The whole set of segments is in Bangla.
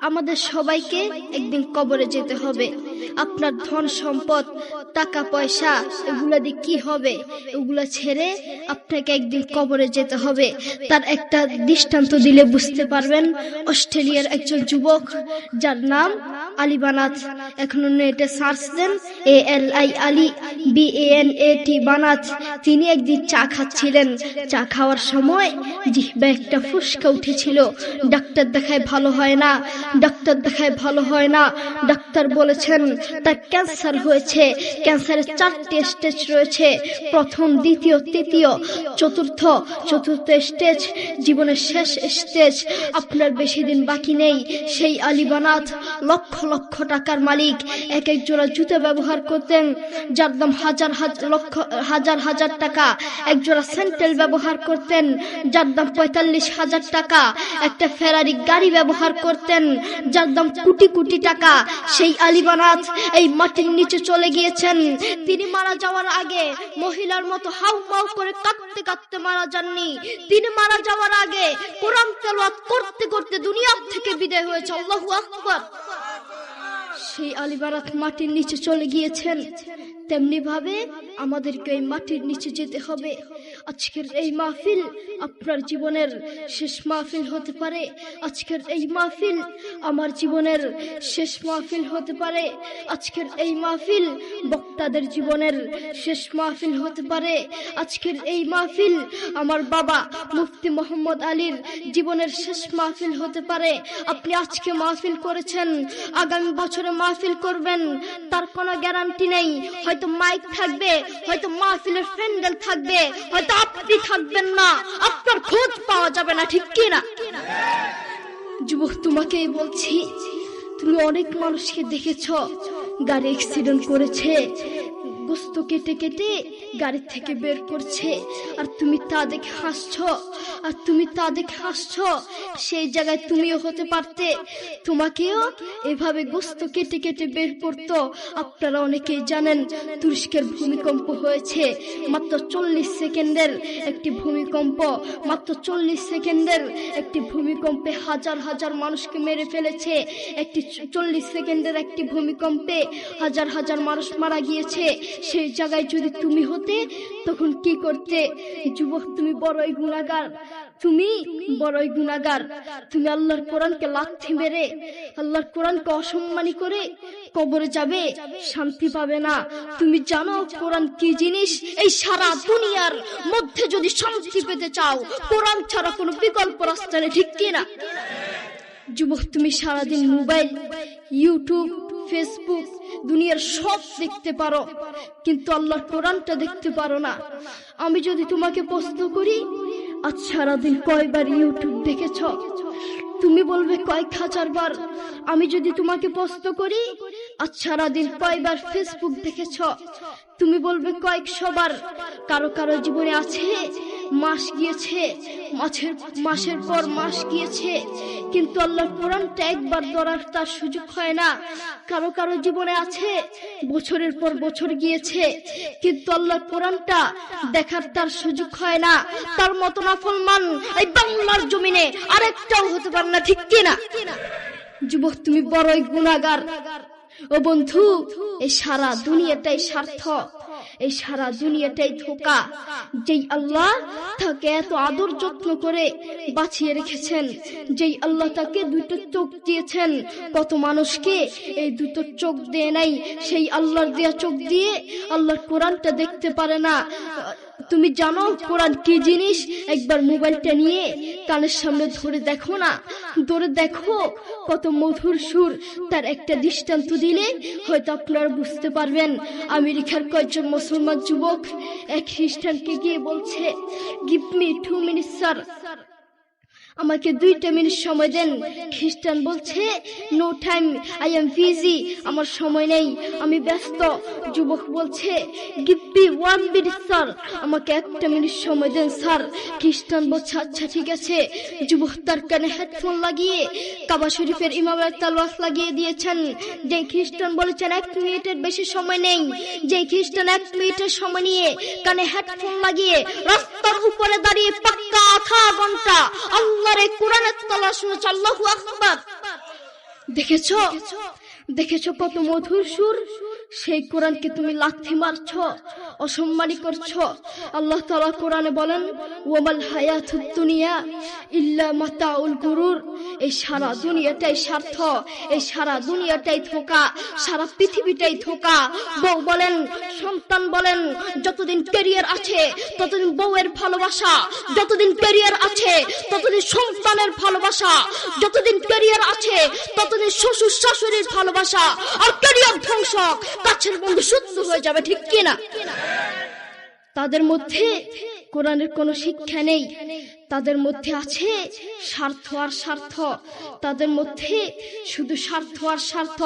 আমাদের সবাইকে একদিন কবরে যেতে হবে। আপনার ধন সম্পদ, টাকা পয়সা এগুলা দিয়ে কি হবে? এগুলা ছেড়ে আপনাকে একদিন কবরে যেতে হবে। তার একটা দৃষ্টান্ত দিলে বুঝতে পারবেন। অস্ট্রেলিয়ার একজন যুবক, যার নাম আলী বানাত। এখন নেটে সার্চ দেন ALI আলী BANAT বানাত। তিনি একদিন চা খাচ্ছিলেন। চা খাওয়ার সময় জিহ্বায় একটা ফুসকা উঠেছিল। ডাক্তার দেখায় ভালো হয় না, ডাক্তার দেখায় ভালো হয় না। ডাক্তার বলেছেন তার ক্যান্সার হয়েছে। ক্যান্সারের 4টি স্টেজ রয়েছে, প্রথম, দ্বিতীয়, তৃতীয়, চতুর্থ স্টেজ, জীবনের শেষ স্টেজ। আপনার বেশি দিন বাকি নেই। সেই আলী বানাত লক্ষ লক্ষ টাকার মালিক। এক এক জোড়া জুতা ব্যবহার করতেন, যার দাম হাজার টাকা। এক জোড়া স্যান্ডেল ব্যবহার করতেন, যার দাম 45,000 টাকা। একটা ফেরারি গাড়ি ব্যবহার করতেন, যার দাম কোটি কোটি টাকা। সেই আলী বানাত এই মাটির নিচে চলে গিয়েছেন। তিনি মারা যাওয়ার আগে মহিলার মতো হাউমাউ করে কাঁদতে কাঁদতে মারা যাননি। তিনি মারা যাওয়ার আগে কোরআন তেলাওয়াত করতে করতে দুনিয়া থেকে বিদায় হয়েছে। আল্লাহু আকবার। সেই আলী বানাত মাটির নিচে চলে গিয়েছেন। তেমনি ভাবে আমাদেরকে এই মাটির নিচে যেতে হবে। আজকের এই মাহফিল আপনার জীবনের শেষ মাহফিল হতে পারে। আজকের এই মাহফিল আমার জীবনের শেষ মাহফিল হতে পারে। আজকের এই মাহফিল বক্তাদের জীবনের শেষ মাহফিল হতে পারে। আজকের এই মাহফিল আমার বাবা মুফতি মোহাম্মদ আলীর জীবনের শেষ মাহফিল হতে পারে। আপনি আজকে মাহফিল করেছেন, আগামী বছরে মাহফিল করবেন, তার কোনো গ্যারান্টি নেই। হয়তো মাইক থাকবে, হয়তো মাহফিলের প্যান্ডেল থাকবে, হয়তো আপনি থাকবেন না, আপনার খোঁজ পাওয়া যাবে না, ঠিক কি না? যুবক, তোমাকেই বলছি, তুমি অনেক মানুষকে দেখেছ গাড়ি অ্যাক্সিডেন্ট করেছে, গোস্ত কেটে কেটে গাড়ি থেকে বের করছে, আর তুমি তা দেখে হাসছো। সেই জায়গায় তুমিও হতে পারতে, তোমাকেও এভাবে গোস্ত কেটে কেটে বের করতো। আপনারা অনেকেই জানেন তুরস্কের ভূমিকম্প হয়েছে। মাত্র 40 সেকেন্ডের একটি ভূমিকম্প, মাত্র 40 সেকেন্ডের একটি ভূমিকম্পে হাজার হাজার মানুষকে মেরে ফেলেছে। 40 সেকেন্ডের একটি ভূমিকম্পে হাজার হাজার মানুষ মারা গিয়েছে। সেই জায়গায় যদি তুমি হতে, তখন কি করতে? যুবক, তুমি বড়ই গুনাহগার, তুমি বড়ই গুনাহগার। তুমি আল্লাহর কোরআনকে লাথি মেরে, আল্লাহর কোরআনকে অসম্মানী করে কবরে যাবে, শান্তি পাবে না। তুমি জানো কোরআন কি জিনিস? এই সারা দুনিয়ার মধ্যে যদি শান্তি পেতে চাও, কোরআন ছাড়া কোনো বিকল্প রাস্তা নেই, ঠিক কি না? যুবক, তুমি সারাদিন মোবাইল, ইউটিউব, ফেসবুক, দুনিয়ার সব দেখতে পারো, কিন্তু আল্লাহর কোরআনটা দেখতে পারো না। আমি যদি তোমাকে প্রশ্ন করি, আজ সারাদিন কয়বার ইউটিউব দেখেছ? তুমি বলবে কয়েক হাজার বার। আমি যদি তোমাকে প্রশ্ন করি, আজ সারাদিন কয়বার ফেসবুক দেখেছ? তুমি বলবে কয়েকশো বার। কারো কারো জীবনে আছে মাস গিয়েছে, মাসের পর মাস গিয়েছে, কিন্তু আল্লাহর কোরআনটা একবার ধরার তার সুযোগ হয় না। কারো কারো জীবনে আছে বছরের পর বছর গিয়েছে, কিন্তু আল্লাহর কোরআনটা দেখার তার সুযোগ হয় না। তার মতো নাফরমান এই বাংলার জমিনে আরেকটাও হতে পারে না, ঠিক কি না? যুবক, তুমি বড়ই গুনাহগার। ও বন্ধু, এই সারা দুনিয়াটাই স্বার্থ, এই সারা দুনিয়াটাই ধোঁকা। যেই আল্লাহ তাকে এত আদর যত্ন করে বাঁচিয়ে রেখেছেন, যেই আল্লাহ তাকে দুটো চোখ দিয়েছেন, কত মানুষকে এই দুটো চোখ দেয় নাই। সেই আল্লাহর দেয়া চোখ দিয়ে আল্লাহর কোরআনটা দেখতে পারে না। তুমি জানো কোরআন কি জিনিস? একবার মোবাইলটা নিয়ে কানের সামনে ধরে দেখো না, ধরে দেখো কত মধুর সুর। তার একটা দৃষ্টান্ত দিলে হয়তো আপনারা বুঝতে পারবেন। আমেরিকার কয়েকজন মুসলমান যুবক এক খ্রিস্টানকে গিয়ে বলছে, গিভ মি 2 minutes স্যার, আমাকে 2টা মিনিট সময় দেন। খ্রিস্টান বলছে, no time, I am busy, আমার সময় নেই, আমি ব্যস্ত। যুবক বলছে, গিভ মি 1 minute স্যার, আমাকে 1টা মিনিট সময় দেন স্যার। খ্রিস্টান বলছে, আচ্ছা ঠিক আছে। যুবক তার কানে হেডফোন লাগিয়ে কাবা শরীফের ইমামের তেলাওয়াত লাগিয়ে দিয়েছেন। যে খ্রিস্টান বলেছেন 1 মিনিটের বেশি সময় নেই, যে খ্রিস্টান 1 মিনিটের সময় নিয়ে কানে হেডফোন লাগিয়ে রাস্তার উপরে দাঁড়িয়ে পাক্কা আধা ঘন্টা আল্লাহর কোরআনের তেলাওয়াত শুনেছে। আল্লাহু আকবার। দেখেছো দেখেছো কত মধুর সুর। সেই কোরআনকে তুমি লাথি মারছো, অসম্মানী করছো। আল্লাহ তাআলা কোরআনে বলেন, ওয়ামাল হায়াতুদ দুনিয়া ইল্লা মাতাউল গুরুর। এই সারা দুনিয়াটাই স্বার্থ, এই সারা দুনিয়াটাই ধোঁকা, সারা পৃথিবীটাই ধোঁকা। বউ বলেন, সন্তান বলেন, যতদিন ক্যারিয়ার আছে ততদিন বউয়ের ভালোবাসা, যতদিন ক্যারিয়ার আছে ততদিন সন্তানের ভালোবাসা, যতদিন ক্যারিয়ার আছে ততদিন শ্বশুর শাশুড়ির ভালোবাসা। আর ক্যারিয়ার ধ্বংস, কাছের বন্ধু শত্রু হয়ে যাবে, ঠিক কিনা? তাদের মধ্যে কোরআনের কোনো শিক্ষা নেই, তাদের মধ্যে আছে স্বার্থ আর স্বার্থ, তাদের মধ্যে শুধু স্বার্থ আর স্বার্থ।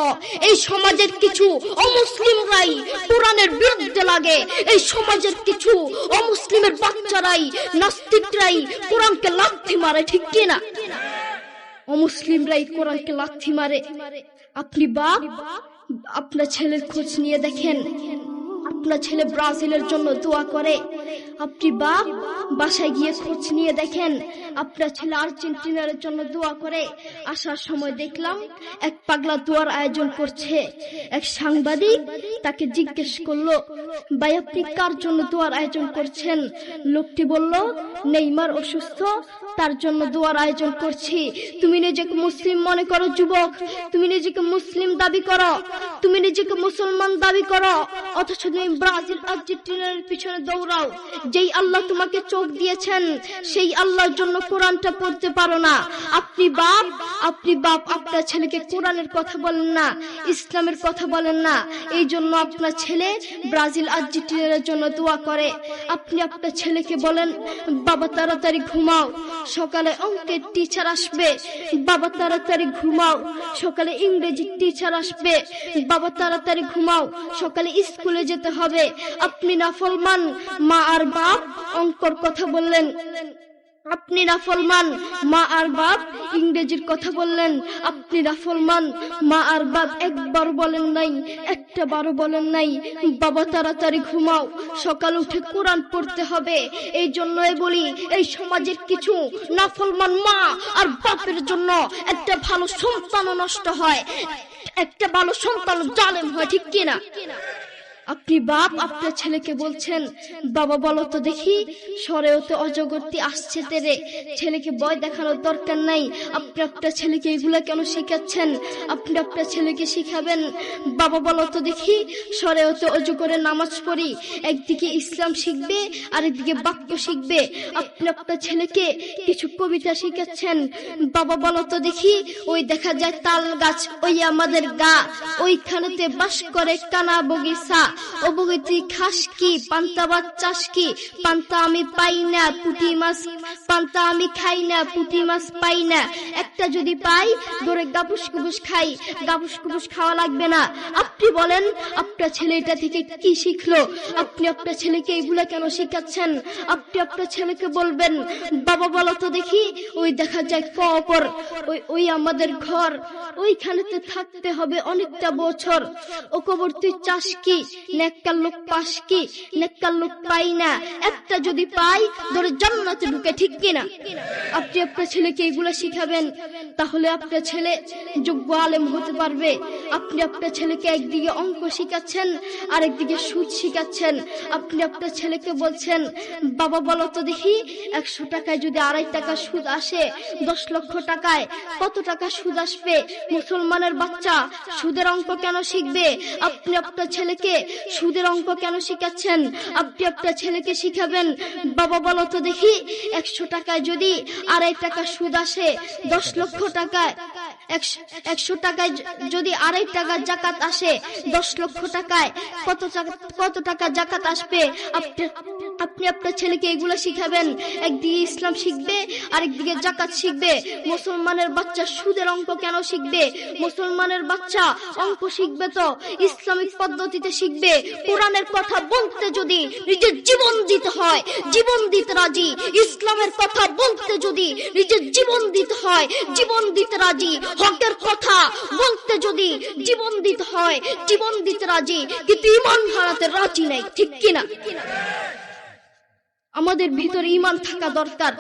এই সমাজের কিছু অমুসলিমরাই কোরআনের বিরুদ্ধে লাগে, এই সমাজের কিছু অমুসলিমের বাচ্চারাই, নাস্তিকরাই কোরআনকে লাথি মারে, ঠিক কিনা? অমুসলিমরাই কোরআনকে লাথি মারে। আপনি বাপ, আপনার ছেলের খোঁজ নিয়ে দেখেন, আপনার ছেলে ব্রাজিলের জন্য দোয়া করে। আপনি বাপ, বাসায় গিয়ে খোঁজ নিয়ে দেখেন, আপনার ছেলে আর্জেন্টিনার জন্য দোয়া করে। আসার সময় দেখলাম এক পাগলা দোয়ার আয়োজন করছে। এক সাংবাদিক তাকে জিজ্ঞেস করলো, ভাই আপনি কার জন্য দোয়ার আয়োজন করছেন? লোকটি বলল, নেইমার অসুস্থ, তার জন্য দোয়ার আয়োজন করছি। তুমি নিজেকে মুসলিম মনে করো যুবক, তুমি নিজেকে মুসলিম দাবি করো, তুমি নিজেকে মুসলমান দাবি করো, অথচ তুমি ব্রাজিল আর্জেন্টিনার পিছনে দৌড়াও। যেই আল্লাহ তোমাকে চোখ দিয়েছেন সেই আল্লাহর জন্য কোরআনটা পড়তে পারো না। আপনি বাপ, আপনার ছেলেকে কোরআনের কথা বলেন না, ইসলামের কথা বলেন না, এই জন্য আপনার ছেলে ব্রাজিল আর্জেন্টিনার জন্য দোয়া করে। আপনি আপনার ছেলেকে বলেন, বাবা তাড়াতাড়ি ঘুমাও, সকালে অঙ্কের টিচার আসবে। বাবা তাড়াতাড়ি ঘুমাও, সকালে ইংরেজির টিচার আসবে। বাবা তাড়াতাড়ি ঘুমাও, সকালে স্কুলে যেতে হবে। আপনি নাফরমান, মা আর বাপ অঙ্কর কথা বললেন, আপনি নাফরমান, মা আর বাপ ইংরেজির কথা বললেন। আপনি নাফরমান, মা আর বাপ একবার বলেন নাই, একটা বারও বলেন নাই, বাবা তাড়াতাড়ি ঘুমাও, সকাল উঠে কোরআন পড়তে হবে। এই জন্যই বলি, এই সমাজের কিছু নাফরমান মা আর বাপের জন্য একটা ভালো সন্তানও নষ্ট হয়, একটা ভালো সন্তান জালেম হয়, ঠিক কিনা? আপনি বাপ, আপনার ছেলেকে বলছেন, বাবা বলো তো দেখি সরেও তো অজগরটি আসছে তেরে। ছেলেকে ভয় দেখানোর দরকার নাই। আপনি আপনার ছেলেকে এগুলা কেন শিখাচ্ছেন? আপনি আপনার ছেলেকে শিখাবেন, বাবা বলো তো দেখি সরেও তো অজগরের নামাজ পড়ি। একদিকে ইসলাম শিখবে, আরেকদিকে বাক্য শিখবে। আপনি আপনার ছেলেকে কিছু কবিতা শিখাচ্ছেন, বাবা বলো তো দেখি ওই দেখা যায় তাল গাছ, ওই আমাদের গা, ওইখানেতে বাস করে কানা বগিচা। ও বগিতি খাস কি, পান্তা ভাত চাষ কি, পান্তা আমি পাই না, পুঁটি মাছ পান্তা আমি খাই না, পুঁটি মাছ পাই না। একটা যদি পাই ধরে গাবুস গুবুস খাই, গাবুস গুবুস খাওয়া লাগবে না। আপনি বলেন আপনার ছেলে এটা থেকে কি শিখলো? আপনি আপনার ছেলেকে এইগুলা কেন শিখাচ্ছেন? আপনি আপনার ছেলেকে বলবেন, বাবা বলো তো দেখি ওই দেখা যায় কবর, ওই আমাদের ঘর, ওইখানেতে থাকতে হবে অনেকটা বছর। ও কবর তুই চাস কি, নেককার লোক পাস কি, নেককার লোক পাই না। একটা যদি পাই ধরে জান্নাতে ঢুকে, ঠিক কিনা? আপনি আপনার ছেলেকে এগুলা শিখাবেন, তাহলে আপনার ছেলে যোগ্য আলেম হতে পারবে। আপনি আপনার ছেলেকে একদিকে অঙ্ক শিখাচ্ছেন, আরেকদিকে সুদ শিখাচ্ছেন। আপনি আপনার ছেলেকে বলছেন, বাবা বলো তো দেখি 100 টাকায় যদি 2.5 টাকা সুদ আসে, 10 লক্ষ টাকায় কত টাকা সুদ আসবে? মুসলমানের বাচ্চা সুদের অঙ্ক কেন শিখবে? আপনি আপনার ছেলেকে সুদের অঙ্ক কেন শিখাচ্ছেন? আপনি আপনার ছেলেকে শিখাবেন, বাবা বলো তো দেখি 100 টাকায় যদি 2.5 টাকা সুদ আসে, 10 লক্ষ টাকায় 100 টাকায় যদি 2.5 টাকা জাকাত আসে, 10 লক্ষ টাকায় কত টাকা জাকাত আসবে? আপনি আপনার ছেলেকে এগুলো শিখাবেন। একদিকে ইসলাম শিখবে, আরেকদিকে জাকাত শিখবে। মুসলমানের বাচ্চা সুদের অঙ্ক কেন শিখবে? মুসলমানের বাচ্চা অঙ্ক শিখবে তো ইসলামিক পদ্ধতিতে শিখবে। কোরআনের কথা বলতে যদি নিজের জীবন দিতে হয়, জীবন দিতে রাজি। ইসলামের কথা বলতে যদি নিজের জীবন দিতে হয়, জীবন দিতে রাজি। হকের কথা বলতে যদি জীবন দিতে হয়, জীবন দিতে রাজি, কিন্তু ঈমান হারাতে রাজি নাই, ঠিক কিনা? আমাদের ভিতরে ঈমান থাকা দরকার।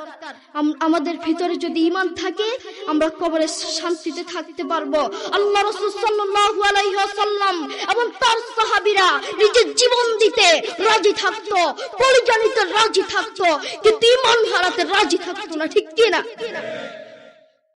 আমাদের ভিতরে যদি ঈমান থাকে আমরা কবরে শান্তিতে থাকতে পারবো। আল্লাহ রাসূল সাল্লাল্লাহু আলাইহি ওয়াসাল্লাম এবং তার সাহাবীরা নিজের জীবন দিতে রাজি থাকতো, পরিচালিত রাজি থাকতো, কিন্তু ঈমান হারাতে রাজি থাকতো না, ঠিক কি না?